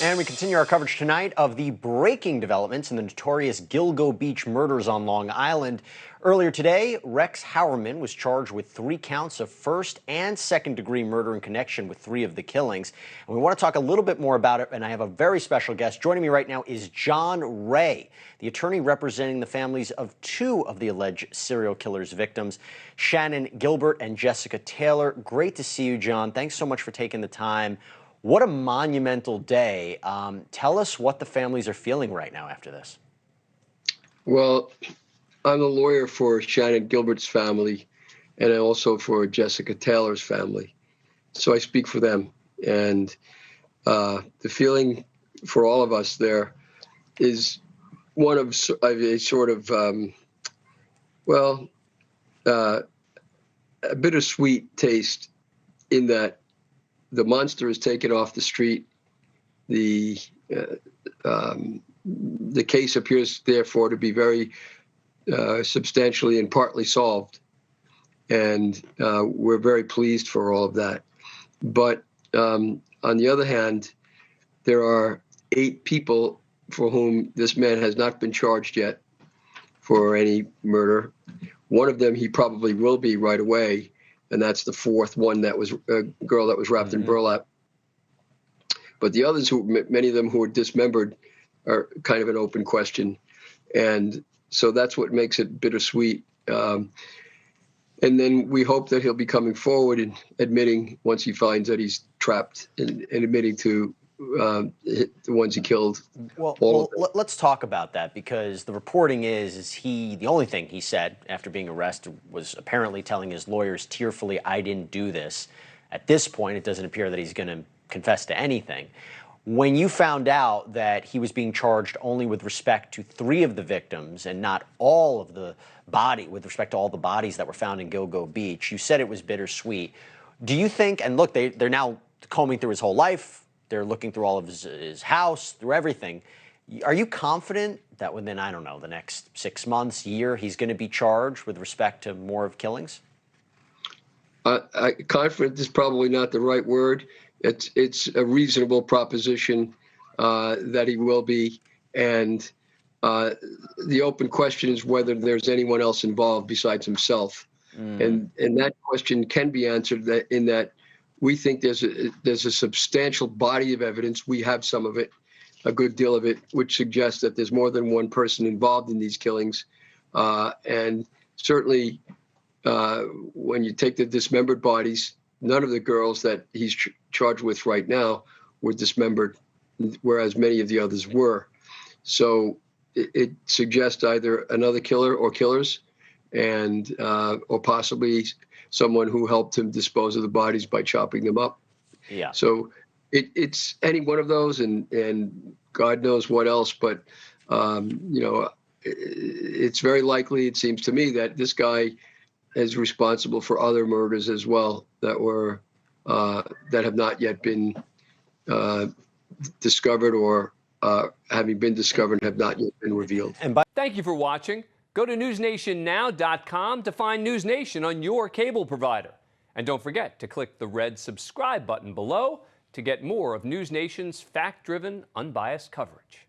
And we continue our coverage tonight of the breaking developments in the notorious Gilgo Beach murders on Long Island. Earlier today, Rex Heuermann was charged with 3 counts of first and second degree murder in connection with 3 of the killings. And we want to talk a little bit more about it, and I have a very special guest. Joining me right now is John Ray, the attorney representing the families of 2 of the alleged serial killer's victims, Shannan Gilbert and Jessica Taylor. Great to see you, John. Thanks so much for taking the time. What a monumental day. Tell us what the families are feeling right now after this. Well, I'm the lawyer for Shannan Gilbert's family and also for Jessica Taylor's family. So I speak for them. And the feeling for all of us there is one of a sort of, a bittersweet taste in that the monster is taken off the street. The case appears, therefore, to be very substantially and partly solved, and we're very pleased for all of that. But on the other hand, there are 8 people for whom this man has not been charged yet for any murder. One of them he probably will be right away, and that's the 4th one, that was a girl that was wrapped in burlap. But the others, many of them who were dismembered, are kind of an open question. And so that's what makes it bittersweet. And then we hope that he'll be coming forward and admitting, once he finds that he's trapped, and admitting to the ones he killed. Well, let's talk about that, because the reporting is the only thing he said after being arrested was apparently telling his lawyers tearfully, "I didn't do this." At this point, it doesn't appear that he's going to confess to anything. When you found out that he was being charged only with respect to 3 of the victims and not all of the with respect to all the bodies that were found in Gilgo Beach, you said it was bittersweet. Do you think, and look, they're now combing through his whole life, they're looking through all of his house, through everything. Are you confident that within, I don't know, the next 6 months, year, he's going to be charged with respect to more of killings? Confident is probably not the right word. It's a reasonable proposition that he will be. And the open question is whether there's anyone else involved besides himself. And that question can be answered in that we think there's a substantial body of evidence. We have some of it, a good deal of it, which suggests that there's more than one person involved in these killings. And certainly, when you take the dismembered bodies, none of the girls that he's charged with right now were dismembered, whereas many of the others were. So it suggests either another killer or killers, and or possibly someone who helped him dispose of the bodies by chopping them up. Yeah. So it's any one of those, and God knows what else. But it's very likely, it seems to me, that this guy is responsible for other murders as well that were that have not yet been discovered, or having been discovered have not yet been revealed. Thank you for watching. Go to NewsNationNow.com to find NewsNation on your cable provider. And don't forget to click the red subscribe button below to get more of NewsNation's fact-driven, unbiased coverage.